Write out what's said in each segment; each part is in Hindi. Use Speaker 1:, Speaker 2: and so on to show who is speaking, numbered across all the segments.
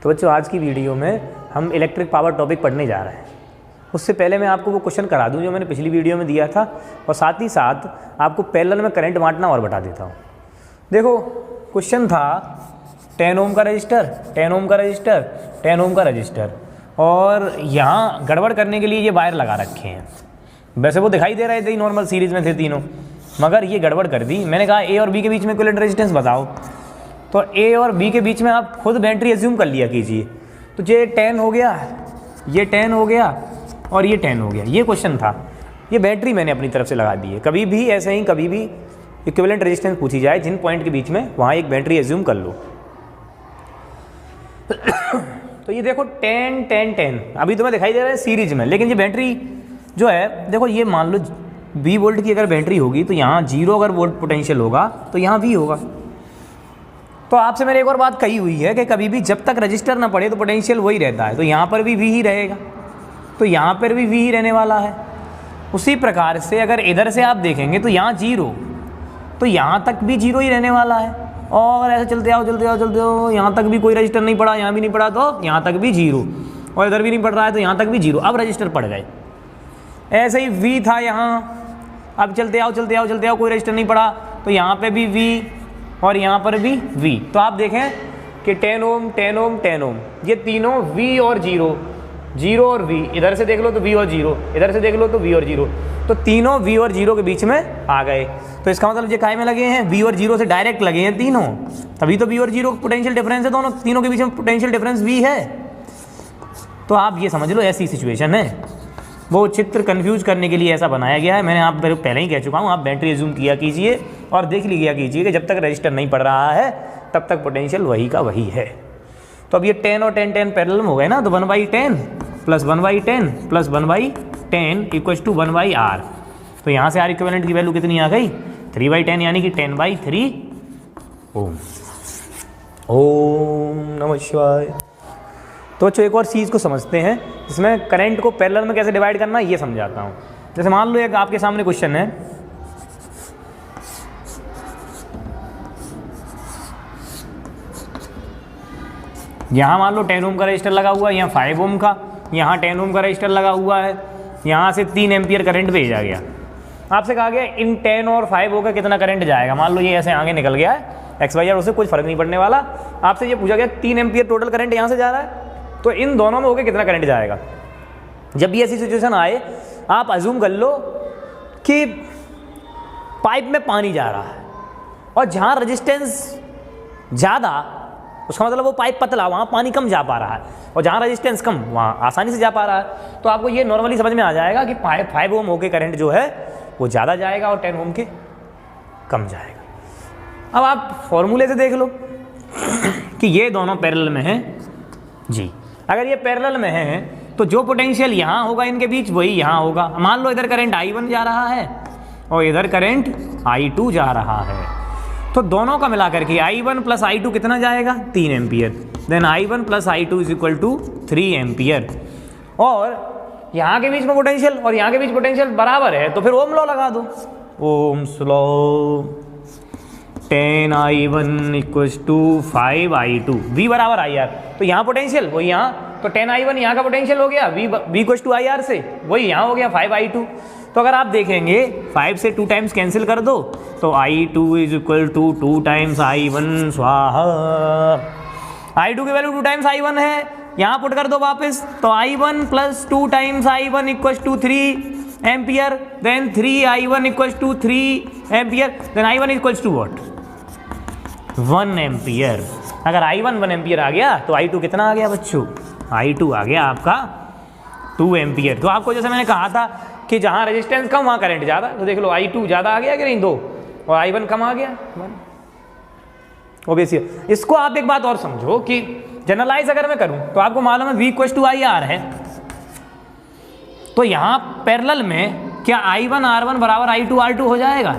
Speaker 1: तो बच्चों आज की वीडियो में हम इलेक्ट्रिक पावर टॉपिक पढ़ने जा रहे हैं। उससे पहले मैं आपको वो क्वेश्चन करा दूं जो मैंने पिछली वीडियो में दिया था, और साथ ही साथ आपको पैरेलल में करंट बांटना और बता देता हूँ। देखो क्वेश्चन था 10 ओम का रजिस्टर, 10 ओम का रजिस्टर, 10 ओम का रजिस्टर, और यहाँ गड़बड़ करने के लिए ये वायर लगा रखे हैं। वैसे वो दिखाई दे रहे थे, नॉर्मल सीरीज में थे तीनों, मगर ये गड़बड़ कर दी। मैंने कहा ए और बी के बीच में इक्विवेलेंट रेजिस्टेंस बताओ, तो ए और बी के बीच में आप खुद बैटरी एज्यूम कर लिया कीजिए। तो ये 10 हो गया, ये 10 हो गया और ये 10 हो गया। ये क्वेश्चन था, ये बैटरी मैंने अपनी तरफ से लगा दी है। कभी भी ऐसे ही कभी भी इक्विवेलेंट रेजिस्टेंस पूछी जाए जिन पॉइंट के बीच में, वहाँ एक बैटरी एज्यूम कर लो। तो ये देखो 10 10 10 अभी तुम्हें दिखाई दे रहा है सीरीज में, लेकिन ये बैटरी जो है, देखो ये मान लो 20 वोल्ट की अगर बैटरी होगी तो यहाँ 0 अगर वोल्ट पोटेंशियल होगा तो यहाँ V होगा। तो आपसे मैंने एक और बात कही हुई है कि कभी भी जब तक रजिस्टर ना पड़े तो पोटेंशियल वही रहता है, तो यहाँ पर भी V ही रहेगा, तो यहाँ पर भी V ही रहने वाला है। उसी प्रकार से अगर इधर से आप देखेंगे तो यहाँ 0, तो यहाँ तक भी 0 ही रहने वाला है। और ऐसे चलते आओ चलते आओ चलते आओ, यहाँ तक भी कोई रजिस्टर नहीं पड़ा, यहाँ भी नहीं पड़ा तो यहाँ तक भी 0, और इधर भी नहीं पड़ रहा है तो यहाँ तक भी 0। अब रजिस्टर पड़ गए। ऐसे ही V था यहाँ, अब चलते आओ चलते आओ चलते आओ, कोई रजिस्टर नहीं पड़ा तो यहाँ पे भी V और यहाँ पर भी V। तो आप देखें कि 10 ओम 10 ओम 10 ओम, ये तीनों V और 0, 0 और V, इधर से देख लो तो V और 0, इधर से देख लो तो V और 0, तो तीनों V और 0 के बीच में आ गए। तो इसका मतलब ये काहे में लगे हैं, V और 0 से डायरेक्ट लगे हैं तीनों, तभी तो V और 0 पोटेंशियल डिफरेंस है, दोनों तीनों के बीच में पोटेंशियल डिफरेंस V है। तो आप ये समझ लो ऐसी सिचुएशन है। वो चित्र कंफ्यूज करने के लिए ऐसा बनाया गया है। मैंने आप पहले ही कह चुका हूँ, आप बैटरी एज्यूम किया कीजिए और देख लिया कीजिए कि जब तक रजिस्टर नहीं पड़ रहा है तब तक पोटेंशियल वही का वही है। तो अब ये 10 और 10 10 पैरेलल में हो गए ना, तो 1/10 plus 1/10 plus 1/10 equals to 1/R। तो यहाँ से R इक्विवेलेंट की वैल्यू कितनी आ गई, 3/10, यानी कि 10/3 ओम। ओम नमः शिवाय। तो बच्चों एक और चीज़ को समझते हैं, जिसमें करंट को पैरेलल में कैसे डिवाइड करना है ये समझाता हूँ। जैसे मान लो एक आपके सामने क्वेश्चन है, यहाँ मान लो 10 ओम का रजिस्टर लगा हुआ है, यहाँ 5 ओम का, यहाँ 10 ओम का रजिस्टर लगा हुआ है, यहाँ से 3 एम्पियर करंट भेजा गया। आपसे कहा गया इन 10 और 5 ओम का कितना करंट जाएगा। मान लो ये ऐसे आगे निकल गया है, XY उससे कुछ फर्क नहीं पड़ने वाला। आपसे ये पूछा गया 3 एम्पियर टोटल करंट यहाँ से जा रहा है, तो इन दोनों में होकर कितना करंट जाएगा। जब भी ऐसी सिचुएशन आए, आप अज्यूम कर लो कि पाइप में पानी जा रहा है और जहाँ रेजिस्टेंस ज़्यादा, उसका मतलब वो पाइप पतला, वहाँ पानी कम जा पा रहा है, और जहाँ रेजिस्टेंस कम वहाँ आसानी से जा पा रहा है। तो आपको ये नॉर्मली समझ में आ जाएगा कि 5 ओम होके करंट जो है वो ज़्यादा जाएगा और 10 ओम के कम जाएगा। अब आप फॉर्मूले से देख लो कि ये दोनों पैरेलल में हैं जी। अगर ये पैरेलल में है तो जो पोटेंशियल यहाँ होगा इनके बीच वही यहाँ होगा। मान लो इधर करंट I1 जा रहा है और इधर करंट I2 जा रहा है, तो दोनों का मिलाकर के I1 प्लस I2 कितना जाएगा, 3 ampere. Then I1 plus I2 is equal to 3 ampere. और यहाँ के बीच में पोटेंशियल और यहाँ के बीच पोटेंशियल बराबर है, तो फिर ओम लॉ लगा दो। Ohm's law 10I1 equals to 5I2, V बराबर IR। तो यहाँ पोटेंशियल वही यहाँ, तो 10I1 यहाँ का पोटेंशियल हो गया, V इक्वल्स टू IR से, वही यहाँ हो गया 5I2। तो अगर आप देखेंगे 5 से 2 टाइम्स कैंसिल कर दो, तो I2 is equal to 2 times I1 स्वाहा। I2 की वैल्यू 2 टाइम्स I1 है, यहाँ पुट कर दो वापस, तो I1 plus 2 times I1 equals to 3 ampere. Then 3I1 equals to 3 ampere. Then I1 equals to what, 1 ampere. अगर I1 1 एम्पियर आ गया तो I2 कितना आ गया बच्चों, I2 आ गया आपका 2 एम्पियर। तो आपको जैसे मैंने कहा था कि जहाँ रेजिस्टेंस कम वहाँ करंट ज़्यादा, तो देख लो I2 ज़्यादा आ गया कि नहीं, 2, और I1 कम आ गया 1। ओबियसली इसको आप एक बात और समझो कि जनरलाइज अगर मैं करूँ तो आपको मालूम है V इक्वल्स टू IR है, तो यहाँ पैरेलल में क्या I1 R1 बराबर I2 R2 हो जाएगा।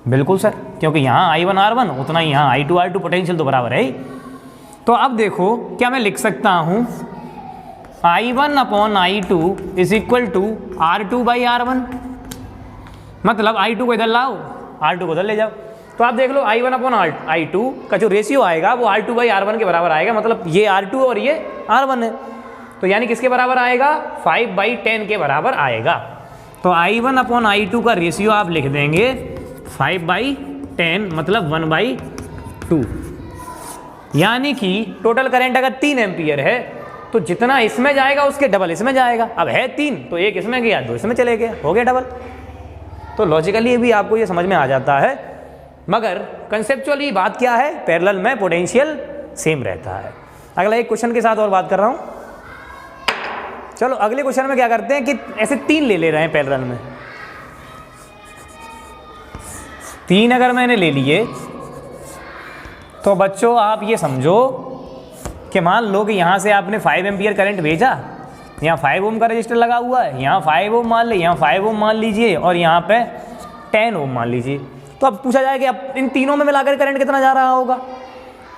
Speaker 1: बिल्कुल सर, क्योंकि यहाँ I1 R1 उतना ही यहाँ I2 R2, पोटेंशियल तो बराबर है ही। तो अब देखो क्या मैं लिख सकता हूँ, I1 upon I2 is equal to R2 by R1। मतलब I2 को इधर लाओ, R2 को उधर ले जाओ, तो आप देख लो I1 अपॉन I2 का जो रेशियो आएगा वो R2 बाई R1 के बराबर आएगा, मतलब ये R2 और ये R1 है, तो यानी किसके बराबर आएगा, 5/10 के बराबर आएगा। तो I1 अपॉन I2 का रेशियो आप लिख देंगे 5/10, मतलब 1/2, यानी कि टोटल करंट अगर 3 एम्पियर है तो जितना इसमें जाएगा उसके डबल इसमें जाएगा। अब है 3 तो एक इसमें गया, 2 इसमें चले गया, हो गया डबल। तो लॉजिकली भी आपको ये समझ में आ जाता है, मगर कंसेप्चुअली बात क्या है, पैरेलल में पोटेंशियल सेम रहता है। अगला एक क्वेश्चन के साथ और बात कर रहा हूँ। चलो अगले क्वेश्चन में क्या करते हैं कि ऐसे 3 ले रहे हैं पैरेलल में। 3 अगर मैंने ले लिए तो बच्चों आप ये समझो कि मान लो कि यहाँ से आपने 5 एम्पियर करंट भेजा, यहाँ 5 ओम का रजिस्टर लगा हुआ है, यहाँ 5 ओम मान ले, यहाँ 5 ओम मान लीजिए, और यहाँ पे 10 ओम मान लीजिए। तो अब पूछा जाए कि अब इन तीनों में मिलाकर करंट कितना जा रहा होगा।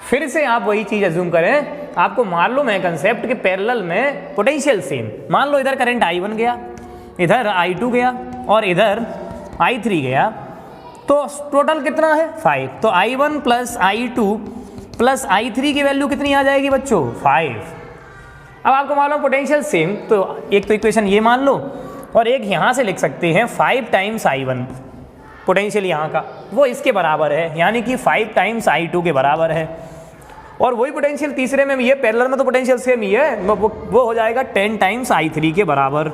Speaker 1: फिर से आप वही चीज़ अज्यूम करें, आपको मालूम है कंसेप्ट के पैरेलल में पोटेंशियल सेम। मान लो इधर करंट I1 गया, इधर I2 गया और इधर I3 गया, तो टोटल कितना है 5। तो I1 plus I2 plus I3 की वैल्यू कितनी आ जाएगी बच्चों, 5। अब आपको मालूम पोटेंशियल सेम, तो एक तो इक्वेशन ये मान लो, और एक यहाँ से लिख सकते हैं 5 टाइम्स I1, पोटेंशियल यहाँ का वो इसके बराबर है, यानी कि 5 टाइम्स I2 के बराबर है। और वही पोटेंशियल तीसरे में भी है, पैरेलल में तो पोटेंशियल सेम ही है, वो हो जाएगा 10 टाइम्स I3 के बराबर।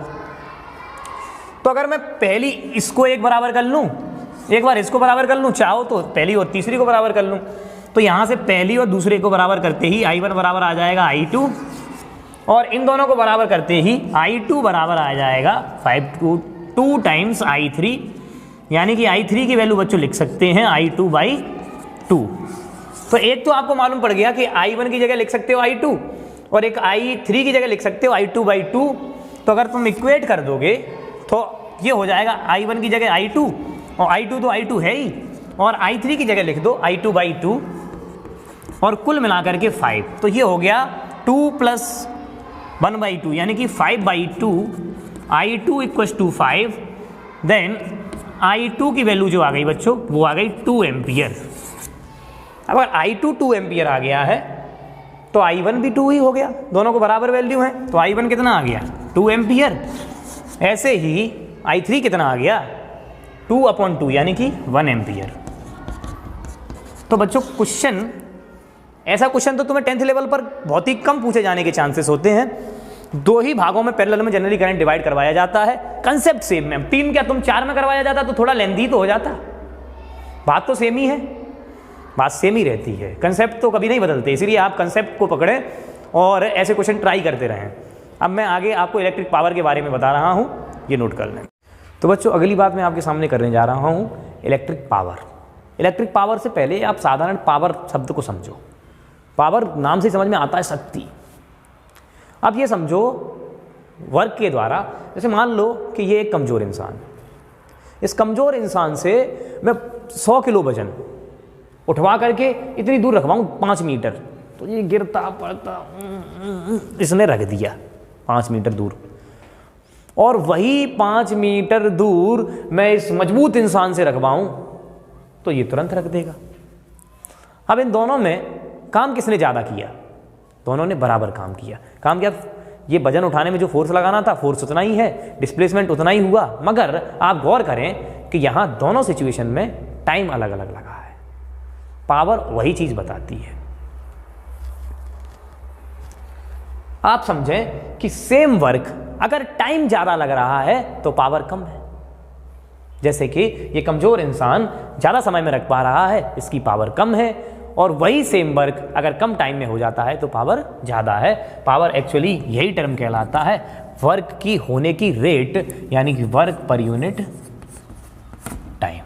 Speaker 1: तो अगर मैं पहली इसको एक बराबर कर लूँ, एक बार इसको बराबर कर लूँ, चाहो तो पहली और तीसरी को बराबर कर लूँ, तो यहाँ से पहली और दूसरे को बराबर करते ही I1 बराबर आ जाएगा I2, और इन दोनों को बराबर करते ही I2 बराबर आ जाएगा 2 टाइम्स I3, यानी कि I3 की वैल्यू बच्चों लिख सकते हैं I2/2। तो एक तो आपको मालूम पड़ गया कि I1 की जगह लिख सकते हो I2, और एक I3 की जगह लिख सकते हो I2/2। तो अगर तुम इक्वेट कर दोगे तो ये हो जाएगा I1 की जगह I2, और I2 तो I2 है ही, और I3 की जगह लिख दो I2/2, और कुल मिलाकर के 5। तो ये हो गया 2 + 1/2, यानी कि 5/2। I2 = 5, देन I2 की वैल्यू जो आ गई बच्चों वो आ गई 2 एम्पियर। अगर I2 2 एम्पियर आ गया है तो I1 भी 2 ही हो गया, दोनों को बराबर वैल्यू है, तो I1 कितना आ गया 2 एम्पियर। ऐसे ही I3 कितना आ गया 2/2, यानी कि 1 एम्पियर। तो बच्चों क्वेश्चन, ऐसा क्वेश्चन तो तुम्हें 10th लेवल पर बहुत ही कम पूछे जाने के चांसेस होते हैं। 2 ही भागों में पैरेलल में जनरली करंट डिवाइड करवाया जाता है, कंसेप्ट सेम में। 3 क्या तुम 4 में करवाया जाता तो थोड़ा लेंथी तो हो जाता, बात तो सेम ही है, बात सेम ही रहती है, कंसेप्ट तो कभी नहीं बदलते। इसलिए आप कंसेप्ट को पकड़ें और ऐसे क्वेश्चन ट्राई करते रहें। अब मैं आगे आपको इलेक्ट्रिक पावर के बारे में बता रहा हूँ, ये नोट कर लें। तो बच्चों अगली बात मैं आपके सामने करने जा रहा हूँ इलेक्ट्रिक पावर। इलेक्ट्रिक पावर से पहले आप साधारण पावर शब्द को समझो। पावर नाम से समझ में आता है शक्ति। अब ये समझो वर्क के द्वारा, जैसे मान लो कि ये एक कमज़ोर इंसान है, इस कमज़ोर इंसान से मैं 100 किलो वजन उठवा करके इतनी दूर रखवाऊँ 5 मीटर, तो ये गिरता पड़ता इसने रख दिया 5 मीटर दूर, और वही 5 मीटर दूर मैं इस मजबूत इंसान से रखवाऊँ तो ये तुरंत रख देगा। अब इन दोनों में काम किसने ज़्यादा किया, दोनों ने बराबर काम किया। काम क्या, ये वजन उठाने में जो फोर्स लगाना था फोर्स उतना ही है, डिस्प्लेसमेंट उतना ही हुआ, मगर आप गौर करें कि यहाँ दोनों सिचुएशन में टाइम अलग अलग लगा है। पावर वही चीज़ बताती है। आप समझें कि सेम वर्क अगर टाइम ज़्यादा लग रहा है तो पावर कम है। जैसे कि ये कमज़ोर इंसान ज़्यादा समय में रख पा रहा है, इसकी पावर कम है, और वही सेम वर्क अगर कम टाइम में हो जाता है तो पावर ज़्यादा है। पावर एक्चुअली यही टर्म कहलाता है वर्क की होने की रेट, यानी कि work per unit time.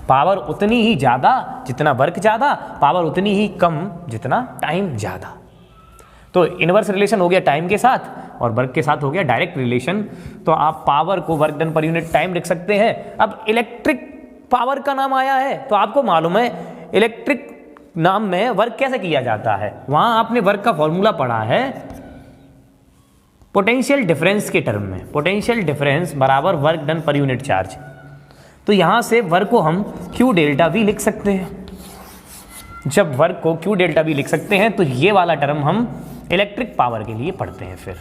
Speaker 1: Power उतनी ही ज़्यादा जितना वर्क ज़्यादा, पावर उतनी ही कम जितना टाइम ज़्यादा। तो इनवर्स रिलेशन हो गया टाइम के साथ, और वर्क के साथ हो गया डायरेक्ट रिलेशन। तो आप पावर को work done per unit time लिख सकते हैं। अब इलेक्ट्रिक पावर का नाम आया है तो आपको मालूम है इलेक्ट्रिक नाम में वर्क कैसे किया जाता है। वहां आपने वर्क का फॉर्मूला पढ़ा है पोटेंशियल डिफरेंस के टर्म में। पोटेंशियल डिफरेंस बराबर work done per unit charge. तो यहाँ से वर्क को हम Q डेल्टा V लिख सकते हैं। जब वर्क को Q डेल्टा V लिख सकते हैं तो ये वाला टर्म हम इलेक्ट्रिक पावर के लिए पढ़ते हैं। फिर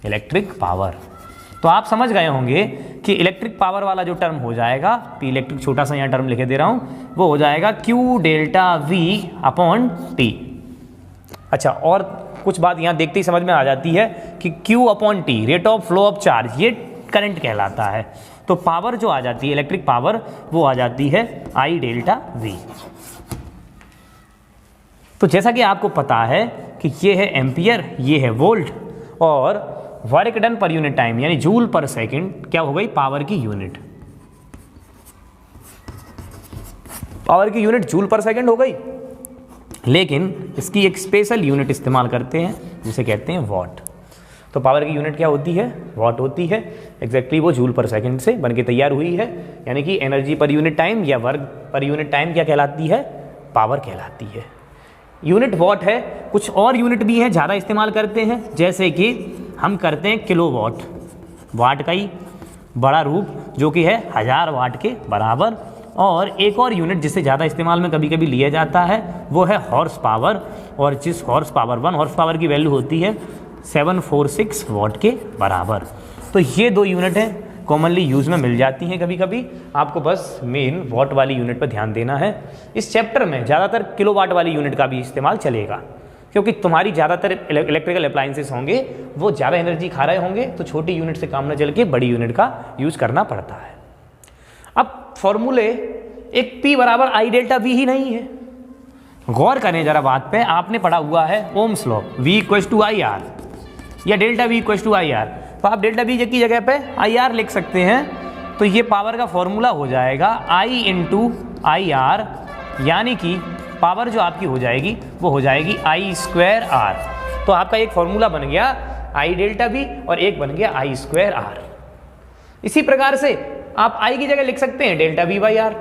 Speaker 1: इलेक्ट्रिक पावर, तो आप समझ गए होंगे कि इलेक्ट्रिक पावर वाला जो टर्म हो जाएगा, P इलेक्ट्रिक छोटा सा यहाँ टर्म लिखे दे रहा हूँ, वो हो जाएगा Q delta V upon T। अच्छा, और कुछ बात यहाँ देखते ही समझ में आ जाती है कि Q upon T rate of flow of charge, ये करंट कहलाता है। तो पावर जो आ जाती है इलेक्ट्रिक पावर, वो आ जाती है I डेल्टा V। तो जैसा कि आपको पता है कि ये है एम्पियर, ये है वोल्ट, और work done per unit time यानी जूल पर सेकंड क्या हो गई, पावर की यूनिट। पावर की यूनिट जूल पर सेकंड हो गई, लेकिन इसकी एक स्पेशल यूनिट इस्तेमाल करते हैं जिसे कहते हैं वॉट। तो पावर की यूनिट क्या होती है, वॉट होती है। एग्जैक्टली वो जूल पर सेकंड से बनके तैयार हुई है, यानी कि एनर्जी पर यूनिट टाइम या वर्क पर यूनिट टाइम क्या कहलाती है, पावर कहलाती है। यूनिट वॉट है, कुछ और यूनिट भी है ज़्यादा इस्तेमाल करते हैं, जैसे कि हम करते हैं किलोवाट, वाट का ही बड़ा रूप जो कि है 1000 वाट के बराबर। और एक और यूनिट जिससे ज़्यादा इस्तेमाल में कभी कभी लिया जाता है वो है हॉर्स पावर, और जिस हॉर्स पावर 1 हॉर्स पावर की वैल्यू होती है 746 वाट के बराबर। तो ये दो यूनिट हैं, कॉमनली यूज़ में मिल जाती हैं कभी कभी। आपको बस मेन वॉट वाली यूनिट पर ध्यान देना है। इस चैप्टर में ज़्यादातर किलोवाट वाली यूनिट का भी इस्तेमाल चलेगा, क्योंकि तुम्हारी ज़्यादातर इलेक्ट्रिकल अप्लायंसेस होंगे वो ज़्यादा एनर्जी खा रहे होंगे, तो छोटी यूनिट से काम न चल के बड़ी यूनिट का यूज़ करना पड़ता है। अब फॉर्मूले एक P बराबर I डेल्टा V ही नहीं है। गौर करें जरा बात पे, आपने पढ़ा हुआ है Ohm's law, V equals to I R या delta V equals to I R. तो आप डेल्टा V की जगह पे आई आर लिख सकते हैं। तो ये पावर का फॉर्मूला हो जाएगा I इंटू आई आर, यानी कि पावर जो आपकी हो जाएगी वो हो जाएगी I स्क्वायर R। तो आपका एक फॉर्मूला बन गया I डेल्टा V और एक बन गया I स्क्वायर R। इसी प्रकार से आप I की जगह लिख सकते हैं delta V by R,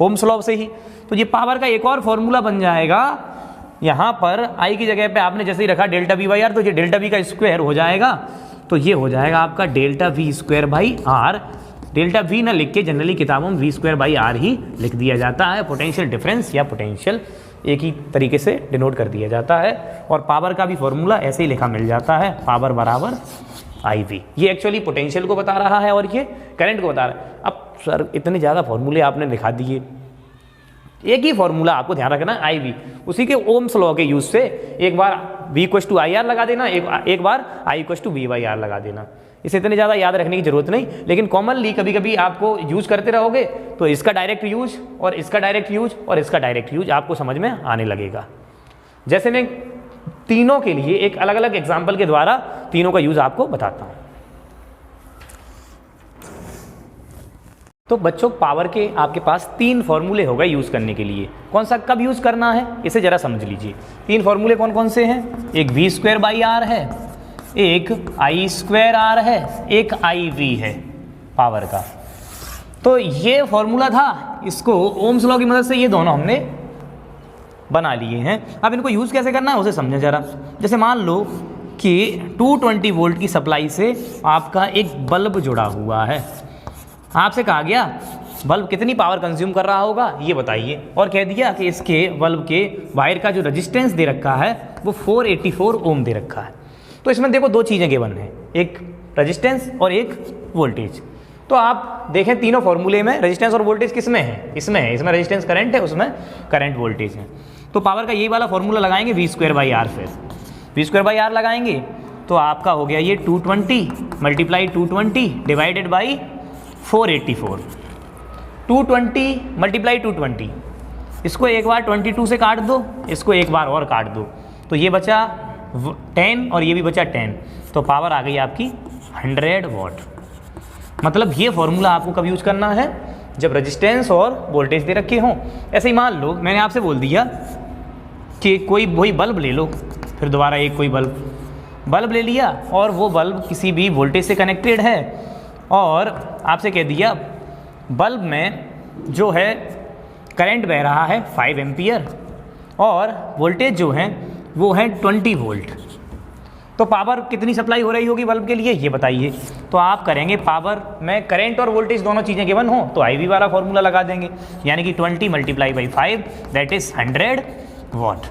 Speaker 1: Ohm's law से ही। तो ये पावर का एक और फॉर्मूला बन जाएगा। यहाँ पर I की जगह पे आपने जैसे ही रखा डेल्टा V बाई आर, तो ये डेल्टा V का स्क्वायर हो जाएगा। तो ये हो जाएगा आपका delta V square by R. Delta V ना लिख के जनरली किताबों में V स्क्वायर बाई आर ही लिख दिया जाता है। पोटेंशियल डिफरेंस या पोटेंशियल एक ही तरीके से डिनोट कर दिया जाता है। और पावर का भी फॉर्मूला ऐसे ही लिखा मिल जाता है, पावर बराबर IV। ये एक्चुअली पोटेंशियल को बता रहा है और ये करंट को बता रहा है। अब सर इतने ज़्यादा फॉर्मूले आपने लिखा दिए, एक ही फॉर्मूला आपको ध्यान रखना है IV। उसी के ओम्स लॉ के यूज से एक बार V equals to I R लगा देना, एक बार I equals to V by R लगा देना। इसे इतने ज़्यादा याद रखने की जरूरत नहीं, लेकिन कॉमनली कभी कभी आपको यूज करते रहोगे तो इसका डायरेक्ट यूज और इसका डायरेक्ट यूज और इसका डायरेक्ट यूज आपको समझ में आने लगेगा। जैसे मैं तीनों के लिए एक अलग अलग एग्जाम्पल के द्वारा तीनों का यूज आपको बताता हूँ। तो बच्चों पावर के आपके पास 3 फॉर्मूले हो गए यूज़ करने के लिए। कौन सा कब यूज़ करना है इसे ज़रा समझ लीजिए। 3 फॉर्मूले कौन कौन से हैं, एक V स्क्वायर बाई आर है, एक I स्क्वायर आर है, एक IV है पावर का। तो ये फॉर्मूला था, इसको ओम्स लॉ की मदद से ये दोनों हमने बना लिए हैं। अब इनको यूज़ कैसे करना है उसे समझें ज़रा। जैसे मान लो कि 220 वोल्ट की सप्लाई से आपका एक बल्ब जुड़ा हुआ है। आपसे कहा गया बल्ब कितनी पावर कंज्यूम कर रहा होगा ये बताइए, और कह दिया कि इसके बल्ब के वायर का जो रेजिस्टेंस दे रखा है वो 484 ओम दे रखा है। तो इसमें देखो 2 चीज़ें गिवन हैं, एक रेजिस्टेंस और एक वोल्टेज। तो आप देखें तीनों फॉर्मूले में रेजिस्टेंस और वोल्टेज किस में है, इसमें है। इसमें रेजिस्टेंस करंट है, उसमें करंट वोल्टेज है। तो पावर का यही वाला फॉर्मूला लगाएंगे V स्क्वायर बाई आर। फिर V स्क्वायर बाई आर लगाएंगे तो आपका हो गया ये 220 मल्टीप्लाई 220 डिवाइडेड बाई 484। 220 मल्टीप्लाई 220, इसको एक बार 22 से काट दो, इसको एक बार और काट दो, तो ये बचा 10 और ये भी बचा 10। तो पावर आ गई आपकी 100 वॉट। मतलब ये फॉर्मूला आपको कब यूज करना है, जब रेजिस्टेंस और वोल्टेज दे रखे हों। ऐसे ही मान लो मैंने आपसे बोल दिया कि कोई वही बल्ब ले लो, फिर दोबारा एक कोई बल्ब ले लिया और वो बल्ब किसी भी वोल्टेज से कनेक्टेड है, और आपसे कह दिया बल्ब में जो है करंट बह रहा है 5 एम्पियर और वोल्टेज जो है वो है 20 वोल्ट। तो पावर कितनी सप्लाई हो रही होगी बल्ब के लिए, ये बताइए। तो आप करेंगे पावर में करंट और वोल्टेज दोनों चीज़ें गिवन हो तो IV वाला फॉर्मूला लगा देंगे, यानी कि 20 multiply by 5 that is 100 what.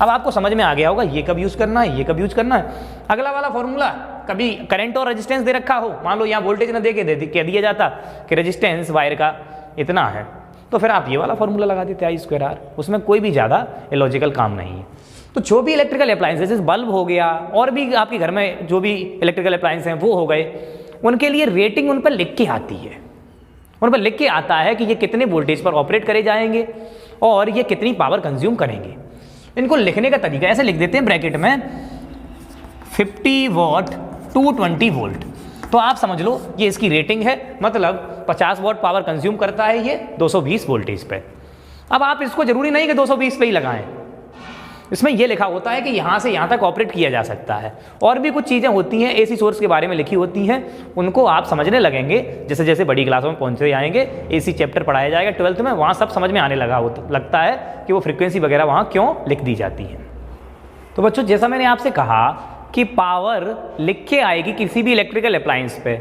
Speaker 1: अब आपको समझ में आ गया होगा ये कब यूज़ करना है, ये कब यूज़ करना है। अगला वाला फॉर्मूला, कभी करंट और रेजिस्टेंस दे रखा हो, मान लो यहाँ वोल्टेज ना दे के कह दिया जाता कि रेजिस्टेंस वायर का इतना है, तो फिर आप ये वाला फॉर्मूला लगा देते I²R, उसमें कोई भी ज़्यादा इलॉजिकल काम नहीं है। तो जो भी इलेक्ट्रिकल अप्लायंसेस, जैसे बल्ब हो गया और भी आपके घर में जो भी इलेक्ट्रिकल अप्लायंस हैं वो हो गए, उनके लिए रेटिंग उन पर लिख के आती है, उन पर लिख के आता है कि ये कितने वोल्टेज पर ऑपरेट करे जाएंगे और ये कितनी पावर कंज्यूम करेंगे। इनको लिखने का तरीका ऐसे लिख देते हैं ब्रैकेट में 50 वॉट 220 वोल्ट, तो आप समझ लो ये इसकी रेटिंग है, मतलब 50 वॉट पावर कंज्यूम करता है ये 220 वोल्टेज पे। अब आप इसको जरूरी नहीं कि 220 पे ही लगाएं, इसमें यह लिखा होता है कि यहाँ से यहाँ तक ऑपरेट किया जा सकता है। और भी कुछ चीज़ें होती हैं AC सोर्स के बारे में लिखी होती हैं, उनको आप समझने लगेंगे जैसे जैसे बड़ी क्लासों में पहुँचते जाएंगे। AC चैप्टर पढ़ाया जाएगा 12th में, वहाँ सब समझ में आने लगता है कि वो फ्रिक्वेंसी वगैरह वहाँ क्यों लिख दी जाती है। तो बच्चों, जैसा मैंने आपसे कहा कि पावर लिख के आएगी किसी भी इलेक्ट्रिकल अप्लायंस पे,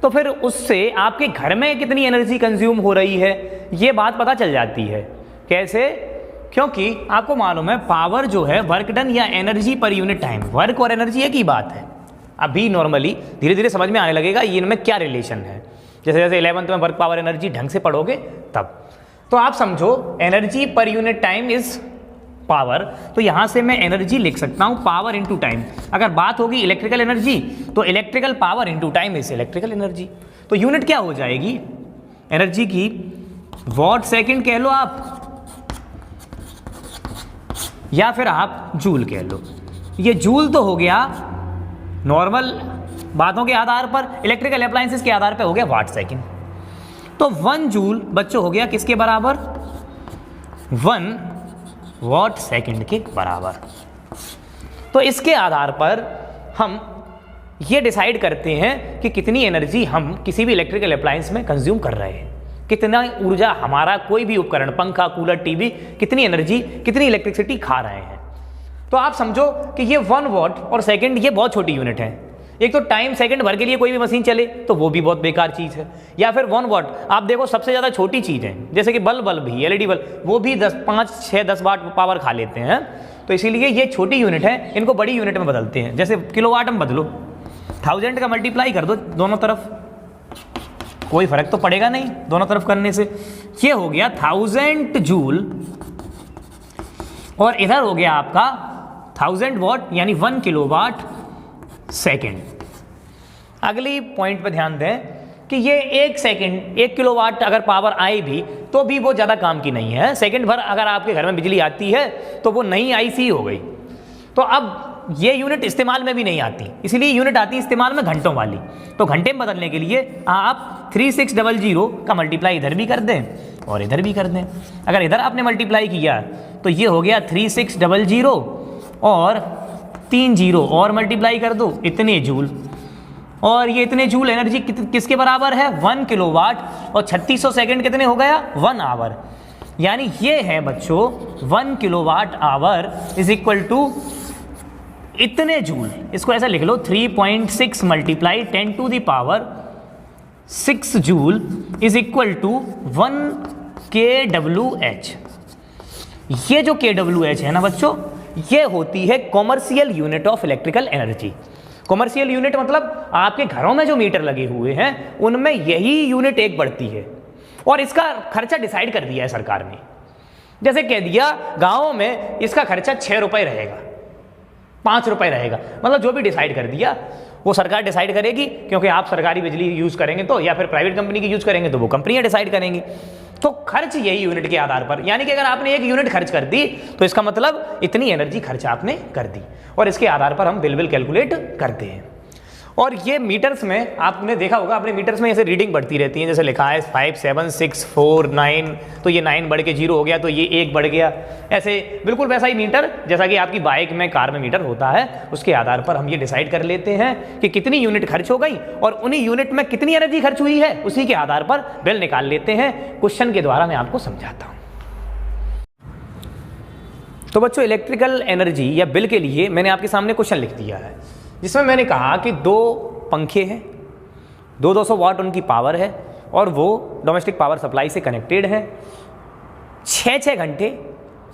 Speaker 1: तो फिर उससे आपके घर में कितनी एनर्जी कंज्यूम हो रही है ये बात पता चल जाती है। कैसे? क्योंकि आपको मालूम है पावर जो है वर्क डन या energy per unit time, work और एनर्जी एक ही बात है। अभी नॉर्मली धीरे धीरे समझ में आने लगेगा ये इनमें क्या रिलेशन है, जैसे जैसे 11th में वर्क पावर एनर्जी ढंग से पढ़ोगे तब। तो आप समझो energy per unit time is power, तो यहां से मैं एनर्जी लिख सकता हूं पावर इंटू टाइम। अगर बात होगी इलेक्ट्रिकल एनर्जी तो electrical power into time is electrical energy. तो यूनिट क्या हो जाएगी एनर्जी की, वॉट सेकंड कह लो आप, या फिर आप जूल कह लो। ये जूल तो हो गया नॉर्मल बातों के आधार पर, इलेक्ट्रिकल अप्लायंसेस के आधार पर हो गया वाट सेकंड। तो 1 जूल बच्चों हो गया किसके बराबर, 1 वॉट सेकंड के बराबर। तो इसके आधार पर हम ये डिसाइड करते हैं कि कितनी एनर्जी हम किसी भी इलेक्ट्रिकल अप्लायंस में कंज्यूम कर रहे हैं, कितना ऊर्जा हमारा कोई भी उपकरण, पंखा, कूलर, टीवी, कितनी एनर्जी, कितनी इलेक्ट्रिसिटी खा रहे हैं। तो आप समझो कि ये 1 वॉट और सेकंड ये बहुत छोटी यूनिट है। एक तो टाइम सेकंड भर के लिए कोई भी मशीन चले तो वो भी बहुत बेकार चीज़ है, या फिर 1 वॉट आप देखो सबसे ज़्यादा छोटी चीज़ है, जैसे कि बल्ब भी LED बल्ब, वो भी 5-6-10 वाट पावर खा लेते हैं। तो इसीलिए ये छोटी यूनिट है, इनको बड़ी यूनिट में बदलते हैं। जैसे किलोवाट में बदलो, 1000 का मल्टीप्लाई कर दो दोनों तरफ, कोई फर्क तो पड़ेगा नहीं दोनों तरफ करने से। ये हो गया 1000 जूल और इधर हो गया आपका 1000 वॉट यानी 1 किलोवाट सेकेंड। अगली पॉइंट पर ध्यान दें कि ये 1 सेकेंड 1 किलोवाट अगर पावर आए भी तो भी वो ज़्यादा काम की नहीं है। सेकेंड भर अगर आपके घर में बिजली आती है तो वो नई IC हो गई। तो अब ये यूनिट इस्तेमाल में भी नहीं आती, इसलिए यूनिट आती है इस्तेमाल में घंटों वाली। तो घंटे में बदलने के लिए आप 3600 का मल्टीप्लाई इधर भी कर दें और इधर भी कर दें। अगर इधर आपने मल्टीप्लाई किया तो ये हो गया 3600 और 3 जीरो और मल्टीप्लाई कर दो, इतने जूल। और ये इतने जूल एनर्जी किसके बराबर है, 1 किलोवाट। और 3600 सेकेंड कितने हो गया, 1 आवर। यानी ये है बच्चों 1 kilowatt hour is equal to इतने जूल। इसको ऐसा लिख लो 3.6 multiply 10 to the power 6 joule is equal to 1 kWh। ये जो kWh है ना बच्चों, ये होती है commercial unit of electrical energy. Commercial unit मतलब आपके घरों में जो मीटर लगे हुए हैं उनमें यही यूनिट एक बढ़ती है, और इसका खर्चा डिसाइड कर दिया है सरकार ने। जैसे कह दिया गाँव में इसका खर्चा 6 रुपये रहेगा, 5 रुपये रहेगा, मतलब जो भी डिसाइड कर दिया वो सरकार डिसाइड करेगी, क्योंकि आप सरकारी बिजली यूज़ करेंगे तो, या फिर प्राइवेट कंपनी की यूज़ करेंगे तो वो कंपनियां डिसाइड करेंगी। तो खर्च यही यूनिट के आधार पर, यानी कि अगर आपने 1 यूनिट खर्च कर दी तो इसका मतलब इतनी एनर्जी खर्च आपने कर दी, और इसके आधार पर हम बिल कैलकुलेट करते हैं। और ये मीटर्स में आपने देखा होगा, अपने मीटर्स में ऐसे रीडिंग बढ़ती रहती है, जैसे लिखा है 5 7 6 4 9, तो ये 9 बढ़ के 0 हो गया, तो ये 1 बढ़ गया। ऐसे बिल्कुल वैसा ही मीटर जैसा कि आपकी बाइक में, कार में मीटर होता है, उसके आधार पर हम ये डिसाइड कर लेते हैं कि कितनी यूनिट खर्च हो गई और उन्हीं यूनिट में कितनी एनर्जी खर्च हुई है, उसी के आधार पर बिल निकाल लेते हैं। क्वेश्चन के द्वारा मैं आपको समझाता हूँ। तो बच्चों इलेक्ट्रिकल एनर्जी या बिल के लिए मैंने आपके सामने क्वेश्चन लिख दिया है, जिसमें मैंने कहा कि 2 पंखे हैं, 200 वाट उनकी पावर है और वो डोमेस्टिक पावर सप्लाई से कनेक्टेड है, 6 घंटे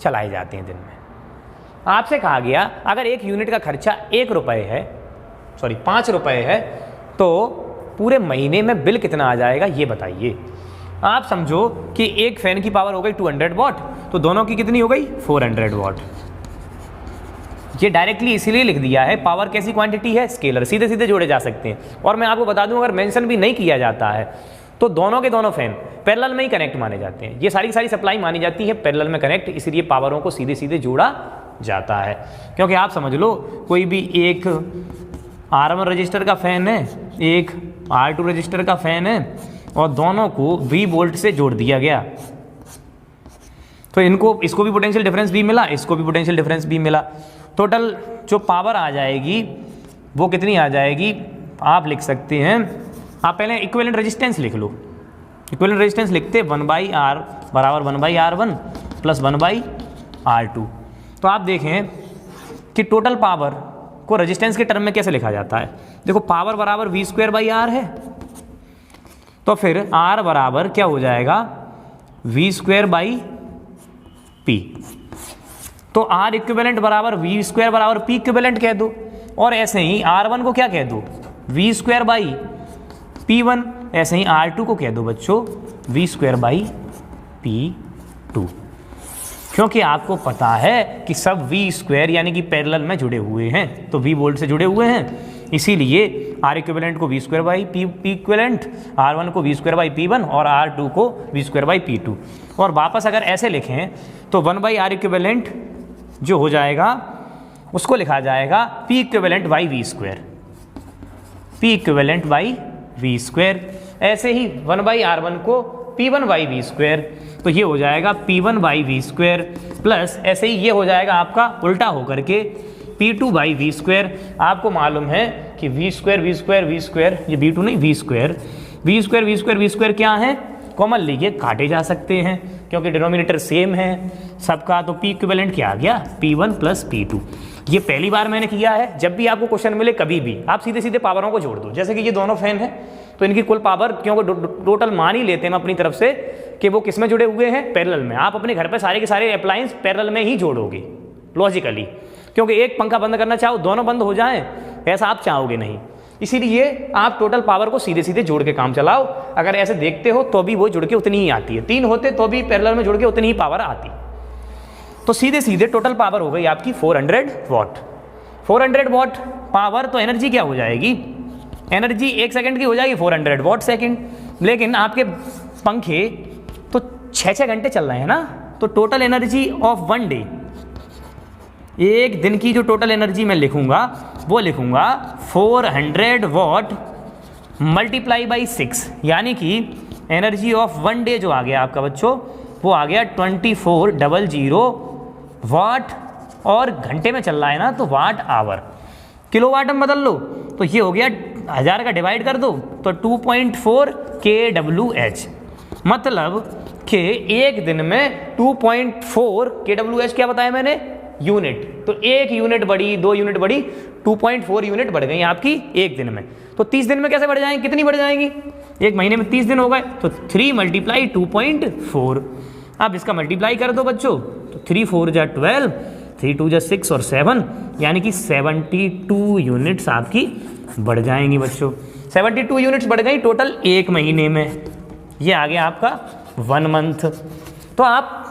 Speaker 1: चलाए जाते हैं दिन में। आपसे कहा गया अगर एक यूनिट का खर्चा 5 रुपये है तो पूरे महीने में बिल कितना आ जाएगा ये बताइए। आप समझो कि एक फैन की पावर हो गई 200 वाट, तो दोनों की कितनी हो गई 400 वाट। ये डायरेक्टली इसीलिए लिख दिया है, पावर कैसी क्वांटिटी है, स्केलर, सीधे सीधे जोड़े जा सकते हैं। और मैं आपको बता दूं अगर मेंशन भी नहीं किया जाता है तो दोनों के दोनों फैन पैरेलल में ही कनेक्ट माने जाते हैं। ये सारी की सारी सप्लाई मानी जाती है पैरेलल में कनेक्ट, इसलिए पावरों को सीधे सीधे जोड़ा जाता है। क्योंकि आप समझ लो कोई भी एक R1 रजिस्टर का फैन है, एक R2 रजिस्टर का फैन है और दोनों को V वोल्ट से जोड़ दिया गया, तो इसको भी पोटेंशियल डिफरेंस भी मिला, इसको भी पोटेंशियल डिफरेंस भी मिला। टोटल जो पावर आ जाएगी वो कितनी आ जाएगी, आप लिख सकते हैं, आप पहले इक्विवेलेंट रेजिस्टेंस लिख लो। इक्विवेलेंट रेजिस्टेंस लिखते 1/R बराबर 1/R1 प्लस 1/R2। तो आप देखें कि टोटल पावर को रेजिस्टेंस के टर्म में कैसे लिखा जाता है। देखो पावर बराबर V²/R है, तो फिर R बराबर क्या हो जाएगा V²/P। तो R इक्विवेलेंट बराबर V² बराबर P इक्विवेलेंट कह दो, और ऐसे ही R1 को क्या कह दो V²/P1, ऐसे ही R2 को कह दो बच्चों V²/P2। क्योंकि आपको पता है कि सब V² यानी कि पैरेलल में जुड़े हुए हैं, तो V वोल्ट से जुड़े हुए हैं, इसीलिए R इक्विवेलेंट को V²/P इक्विवेलेंट, R1 को V²/P1 और R2 को V²/P2। और वापस अगर ऐसे लिखें तो 1/R इक्विवेलेंट जो हो जाएगा उसको लिखा जाएगा P equivalent by V², P equivalent by V²। ऐसे ही 1/R1 को P1/V², तो ये हो जाएगा P1/V² प्लस ऐसे ही ये हो जाएगा आपका उल्टा होकर के P2/V²। आपको मालूम है कि V² ये B2 नहीं V² क्या है, कॉमनली ये काटे जा सकते हैं क्योंकि डिनोमिनेटर सेम है सबका। तो P इक्विवेलेंट क्या आ गया P1 प्लस P2। ये पहली बार मैंने किया है, जब भी आपको क्वेश्चन मिले कभी भी आप सीधे सीधे पावरों को जोड़ दो। जैसे कि ये दोनों फैन हैं तो इनकी कुल पावर, क्योंकि टोटल मान ही लेते हैं अपनी तरफ से कि वो किस में जुड़े हुए हैं, पैरेलल में। आप अपने घर पे सारे के सारे अप्लायंस पैरेलल में ही जोड़ोगे लॉजिकली, क्योंकि एक पंखा बंद करना चाहो दोनों बंद हो जाएं ऐसा आप चाहोगे नहीं, इसीलिए आप टोटल पावर को सीधे सीधे जोड़ के काम चलाओ। अगर ऐसे देखते हो तो भी वो जुड़ के उतनी ही आती है, 3 होते तो भी पैरेलल में जुड़ के उतनी ही पावर आती। तो सीधे सीधे टोटल पावर हो गई आपकी 400 वाट। 400 वाट पावर, तो एनर्जी क्या हो जाएगी, एनर्जी 1 सेकंड की हो जाएगी 400 वाट सेकंड। लेकिन आपके पंखे तो 6 घंटे चल रहे हैं ना, तो टोटल एनर्जी ऑफ 1 डे, एक दिन की जो टोटल एनर्जी मैं लिखूंगा वो लिखूंगा 400 वाट मल्टीप्लाई बाई 6, यानी कि एनर्जी ऑफ 1 डे जो आ गया आपका बच्चों वो आ गया 2400 वाट, और घंटे में चल रहा है ना तो वाट आवर। किलोवाट में बदल लो तो ये हो गया 1000 का डिवाइड कर दो तो 2.4 kWh, मतलब कि एक दिन में 2.4 kWh क्या बताया मैंने, यूनिट। तो 1 यूनिट बढ़ी, 2 यूनिट बढ़ी, 2.4 यूनिट बढ़ गई आपकी एक दिन में। तो 30 दिन में कैसे बढ़ जाएंगी, कितनी बढ़ जाएंगी, एक महीने में 30 दिन हो गए तो 3 × 2.4। अब इसका मल्टीप्लाई कर दो बच्चों, तो 3 × 4 = 12, 3 × 2 = 6 और 7, यानी कि 72 यूनिट्स आपकी बढ़ जाएंगी बच्चों। 72 यूनिट्स बढ़ गई टोटल एक महीने में। ये आ गया आपका 1 मंथ। तो आप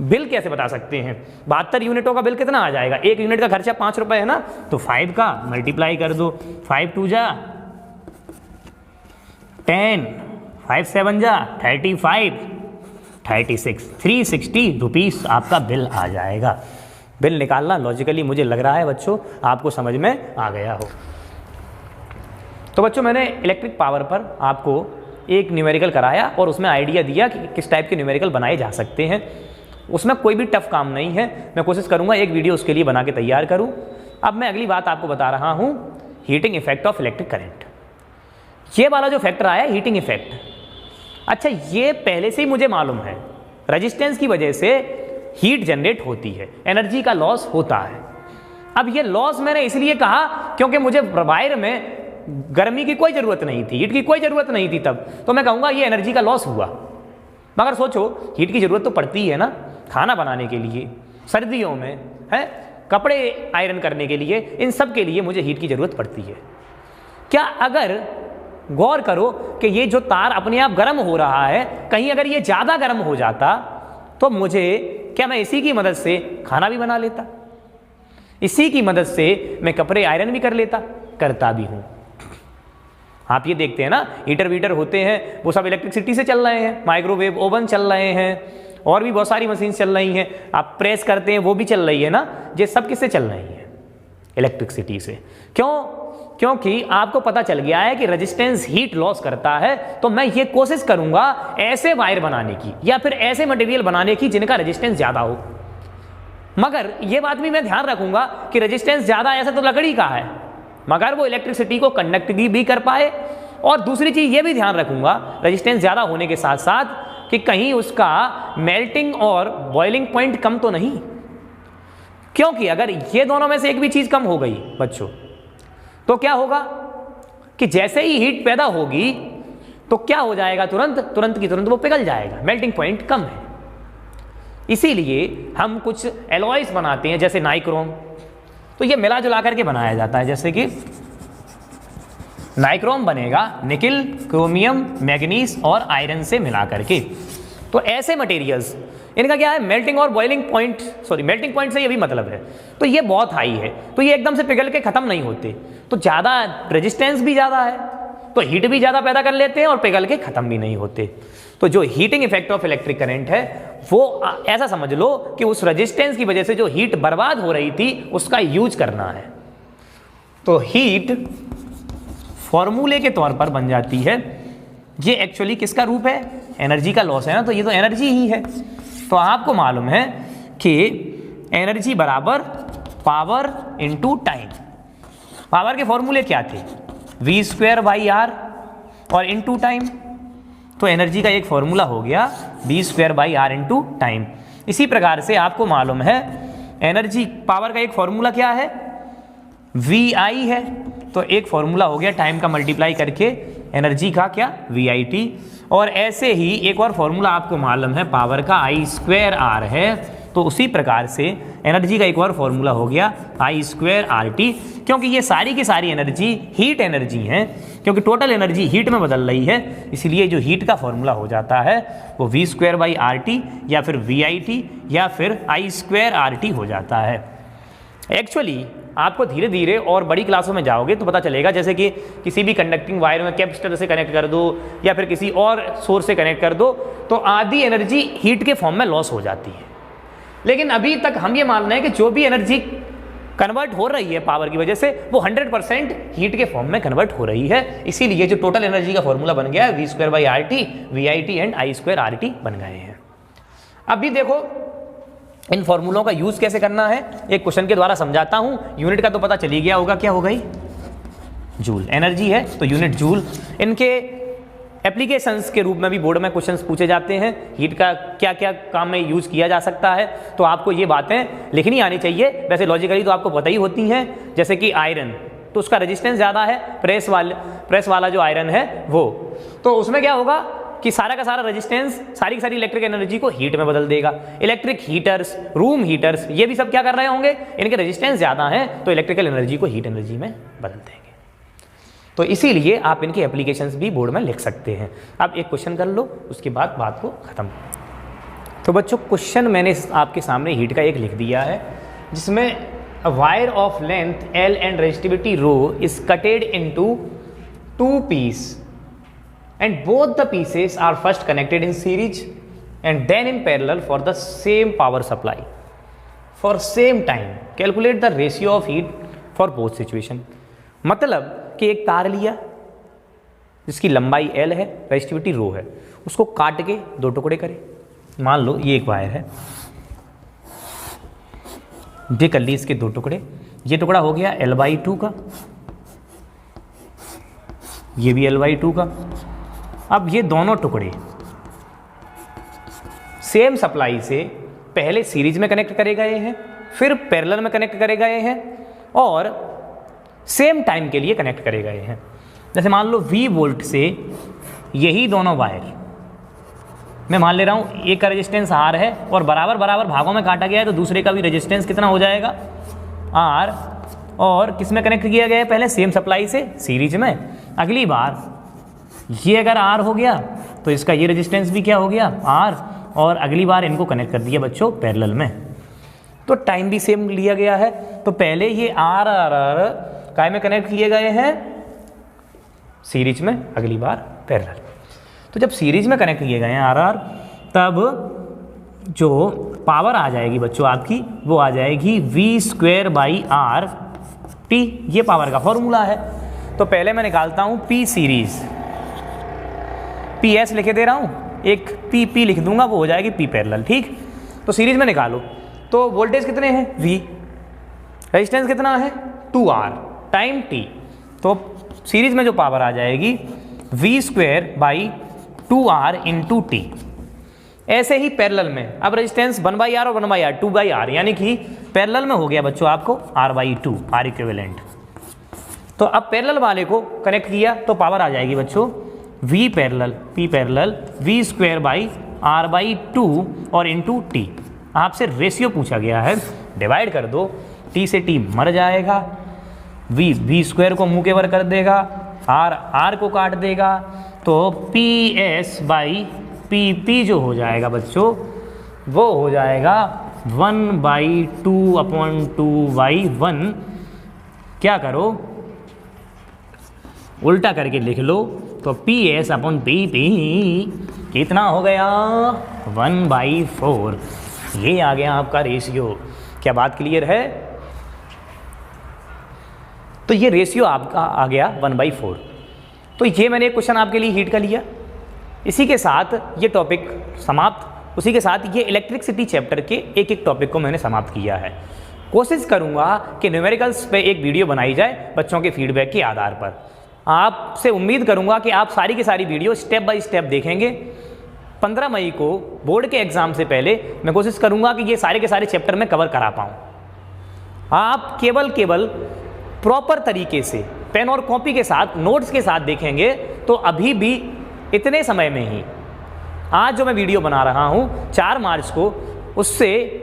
Speaker 1: बिल कैसे बता सकते हैं, 72 यूनिटों का बिल कितना आ जाएगा, एक यूनिट का खर्चा 5 रुपए है ना, तो 5 का मल्टीप्लाई कर दो, 5 × 2 = 10, 5 × 7 = 35, 36, 360 रुपीस आपका बिल आ जाएगा। बिल निकालना लॉजिकली मुझे लग रहा है बच्चों आपको समझ में आ गया हो। तो बच्चों मैंने इलेक्ट्रिक पावर पर आपको एक न्यूमेरिकल कराया और उसमें आइडिया दिया कि किस टाइप के न्यूमेरिकल बनाए जा सकते हैं। उसमें कोई भी टफ काम नहीं है, मैं कोशिश करूंगा एक वीडियो उसके लिए बना के तैयार करूं। अब मैं अगली बात आपको बता रहा हूं, heating effect of electric current. ये वाला जो फैक्टर आया हीटिंग इफेक्ट, अच्छा ये पहले से ही मुझे मालूम है, रेजिस्टेंस की वजह से हीट जनरेट होती है, एनर्जी का लॉस होता है। अब ये लॉस मैंने इसलिए कहा क्योंकि मुझे वायर में गर्मी की कोई ज़रूरत नहीं थी, हीट की कोई ज़रूरत नहीं थी तब, तो मैं कहूँगा ये एनर्जी का लॉस हुआ। मगर सोचो हीट की ज़रूरत तो पड़ती है ना, खाना बनाने के लिए, सर्दियों में है, कपड़े आयरन करने के लिए, इन सब के लिए मुझे हीट की ज़रूरत पड़ती है। क्या अगर गौर करो कि ये जो तार अपने आप गर्म हो रहा है, कहीं अगर ये ज़्यादा गर्म हो जाता तो मुझे, क्या मैं इसी की मदद से खाना भी बना लेता, इसी की मदद से मैं कपड़े आयरन भी कर लेता, करता भी हूँ। आप ये देखते हैं ना, हीटर वीटर होते हैं वो सब इलेक्ट्रिसिटी से चल रहे हैं, माइक्रोवेव ओवन चल रहे हैं, और भी बहुत सारी मशीन चल रही हैं, आप प्रेस करते हैं वो भी चल रही है ना, ये सब किससे चल रही है? इलेक्ट्रिसिटी से। क्यों? क्योंकि आपको पता चल गया है कि रेजिस्टेंस हीट लॉस करता है, तो मैं ये कोशिश करूंगा ऐसे वायर बनाने की या फिर ऐसे मटेरियल बनाने की जिनका रेजिस्टेंस ज़्यादा हो। मगर ये बात भी मैं ध्यान रखूंगा कि रेजिस्टेंस ज़्यादा ऐसा तो लकड़ी का है, मगर वो इलेक्ट्रिसिटी को कंडक्ट भी कर पाए। और दूसरी चीज़ ये भी ध्यान रखूंगा रेजिस्टेंस ज़्यादा होने के साथ साथ कि कहीं उसका मेल्टिंग और बॉइलिंग पॉइंट कम तो नहीं, क्योंकि अगर ये दोनों में से एक भी चीज़ कम हो गई बच्चों, तो क्या होगा कि जैसे ही हीट पैदा होगी तो क्या हो जाएगा, तुरंत की तुरंत वो पिघल जाएगा, मेल्टिंग पॉइंट कम है। इसीलिए हम कुछ एलॉयज बनाते हैं जैसे नाइक्रोम, तो ये मिला जुला करके बनाया जाता है। जैसे कि नाइक्रोम बनेगा निकिल, क्रोमियम, मैग्नीज और आयरन से मिला करके। तो ऐसे मटेरियल्स, इनका क्या है, मेल्टिंग और बॉइलिंग पॉइंट, मेल्टिंग पॉइंट से ये भी मतलब है, तो ये बहुत हाई है, तो ये एकदम से पिघल के खत्म नहीं होते, तो ज़्यादा रेजिस्टेंस भी ज़्यादा है, तो हीट भी ज़्यादा पैदा कर लेते हैं और पिघल के खत्म भी नहीं होते। तो जो heating effect of electric current है वो ऐसा समझ लो कि उस रेजिस्टेंस की वजह से जो हीट बर्बाद हो रही थी उसका यूज करना है। तो हीट फॉर्मूले के तौर पर बन जाती है। ये एक्चुअली किसका रूप है? एनर्जी का लॉस है ना, तो ये तो एनर्जी ही है। तो आपको मालूम है कि एनर्जी बराबर पावर इंटू टाइम। पावर के फॉर्मूले क्या थे? v²/r और इंटू टाइम। तो एनर्जी का एक फॉर्मूला हो गया v²/r इंटू टाइम। इसी प्रकार से आपको मालूम है एनर्जी पावर का एक फॉर्मूला क्या है? VI है, तो एक फॉर्मूला हो गया टाइम का मल्टीप्लाई करके एनर्जी का क्या? VIT। और ऐसे ही एक और फॉर्मूला आपको मालूम है पावर का I²R है, तो उसी प्रकार से एनर्जी का एक और फॉर्मूला हो गया I²RT। क्योंकि ये सारी की सारी एनर्जी हीट एनर्जी हैं, क्योंकि टोटल एनर्जी हीट में बदल रही है, इसलिए जो हीट का फॉर्मूला हो जाता है वो v²/RT या फिर VIT या फिर I²RT हो जाता है। एक्चुअली आपको धीरे धीरे और बड़ी क्लासों में जाओगे तो पता चलेगा, जैसे कि किसी भी कंडक्टिंग वायर में कैपेसिटर से कनेक्ट कर दो या फिर किसी और सोर्स से कनेक्ट कर दो, तो आधी एनर्जी हीट के फॉर्म में लॉस हो जाती है। लेकिन अभी तक हम ये मान रहे हैं कि जो भी एनर्जी कन्वर्ट हो रही है पावर की वजह से वो 100% हीट के फॉर्म में कन्वर्ट हो रही है। इसीलिए जो टोटल एनर्जी का फॉर्मूला बन गया है v²/RT, VIT एंड I²RT बन गए हैं। अभी देखो इन फॉर्मूलों का यूज कैसे करना है, एक क्वेश्चन के द्वारा समझाता हूं। यूनिट का तो पता चल ही गया होगा, क्या हो गई? जूल। एनर्जी है तो यूनिट जूल। इनके एप्लीकेशंस के रूप में भी बोर्ड में क्वेश्चंस पूछे जाते हैं, हीट का क्या क्या काम में यूज किया जा सकता है, तो आपको ये बातें लिखनी आनी चाहिए। वैसे लॉजिकली तो आपको पता ही होती हैं, जैसे कि आयरन तो उसका रेजिस्टेंस ज़्यादा है, प्रेस वाला जो आयरन है वो, तो उसमें क्या होगा कि सारा का सारा रेजिस्टेंस सारी की सारी इलेक्ट्रिक एनर्जी को हीट में बदल देगा। इलेक्ट्रिक हीटर्स, रूम हीटर्स, ये भी सब क्या कर रहे होंगे, इनके रेजिस्टेंस ज़्यादा है तो इलेक्ट्रिकल एनर्जी को हीट एनर्जी में बदल देंगे। तो इसीलिए आप इनकी एप्लीकेशंस भी बोर्ड में लिख सकते हैं। अब एक क्वेश्चन कर लो, उसके बाद बात को ख़त्म। तो बच्चों क्वेश्चन मैंने आपके सामने हीट का एक लिख दिया है, जिसमें a wire of length L and resistivity ρ is cutted into 2 piece and both the pieces are first connected in series and then in parallel for the same power supply for same time. Calculate the ratio of heat for both situation. मतलब कि एक तार लिया जिसकी लंबाई L है, रेजिस्टिविटी ρ है, उसको काट के 2 टुकड़े करें। मान लो ये एक वायर है, ये कर ली इसके 2 टुकड़े। ये टुकड़ा हो गया L/2 का, ये भी L/2 का। अब ये दोनों टुकड़े सेम सप्लाई से पहले सीरीज में कनेक्ट करे गए हैं, फिर पैरेलल में कनेक्ट करे गए हैं और सेम टाइम के लिए कनेक्ट करे गए हैं। जैसे मान लो V वोल्ट से यही दोनों वायर मैं मान ले रहा हूँ एक का रेजिस्टेंस R है और बराबर बराबर भागों में काटा गया है, तो दूसरे का भी रेजिस्टेंस कितना हो जाएगा R, और किस में कनेक्ट किया गया है पहले सेम सप्लाई से सीरीज में। अगली बार ये अगर R हो गया तो इसका ये रेजिस्टेंस भी क्या हो गया R, और अगली बार इनको कनेक्ट कर दिया बच्चों पैरेलल में, तो टाइम भी सेम लिया गया है। तो पहले ये R काय में कनेक्ट किए गए हैं सीरीज में, अगली बार पैरेलल। तो जब सीरीज में कनेक्ट किए गए हैं R, तब जो पावर आ जाएगी बच्चों आपकी वो आ जाएगी V²/RT, ये पावर का फॉर्मूला है। तो पहले मैं निकालता हूँ P सीरीज, PS लिखे दे रहा हूँ, एक P लिख दूंगा, वो हो जाएगी P पैरेलल। ठीक, तो सीरीज में निकालो तो वोल्टेज कितने हैं V, रेजिस्टेंस कितना है 2R, टाइम T, तो सीरीज में जो पावर आ जाएगी V²/2R × T। ऐसे ही पैरेलल में अब रेजिस्टेंस 1/R और 1/R 2/R, यानी कि पैरेलल में हो गया बच्चों आपको R/2 R इक्विवेलेंट। तो अब पैरेलल वाले को कनेक्ट किया तो पावर आ जाएगी बच्चों V parallel P parallel V²/R/2 और × T। आपसे रेशियो पूछा गया है, डिवाइड कर दो, T से T मर जाएगा, V² को मुंह के वर कर देगा, R को काट देगा, तो PS/PP जो हो जाएगा बच्चों वो हो जाएगा 1/2/2/1। क्या करो उल्टा करके लिख लो, तो PS/PP कितना हो गया 1/4। ये आ गया आपका रेशियो। क्या बात क्लियर है? तो ये रेशियो आपका आ गया 1/4। तो ये मैंने एक क्वेश्चन आपके लिए हीट का लिया। इसी के साथ ये टॉपिक समाप्त, उसी के साथ ये इलेक्ट्रिसिटी चैप्टर के एक एक टॉपिक को मैंने समाप्त किया है। कोशिश करूंगा कि न्यूमेरिकल्स पे एक वीडियो बनाई जाए बच्चों के फीडबैक के आधार पर। आपसे उम्मीद करूंगा कि आप सारी की सारी वीडियो स्टेप बाय स्टेप देखेंगे। 15 मई को बोर्ड के एग्जाम से पहले मैं कोशिश करूंगा कि ये सारे के सारे चैप्टर में कवर करा पाऊँ। आप केवल प्रॉपर तरीके से पेन और कॉपी के साथ नोट्स के साथ देखेंगे तो अभी भी इतने समय में ही, आज जो मैं वीडियो बना रहा हूँ 4 मार्च को, उससे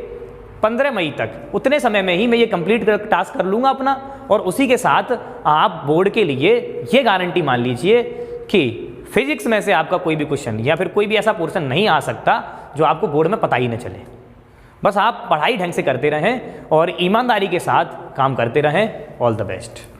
Speaker 1: 15 मई तक उतने समय में ही मैं ये कंप्लीट टास्क कर लूँगा अपना। और उसी के साथ आप बोर्ड के लिए ये गारंटी मान लीजिए कि फिजिक्स में से आपका कोई भी क्वेश्चन या फिर कोई भी ऐसा पोर्शन नहीं आ सकता जो आपको बोर्ड में पता ही न चले। बस आप पढ़ाई ढंग से करते रहें और ईमानदारी के साथ काम करते रहें। All the best.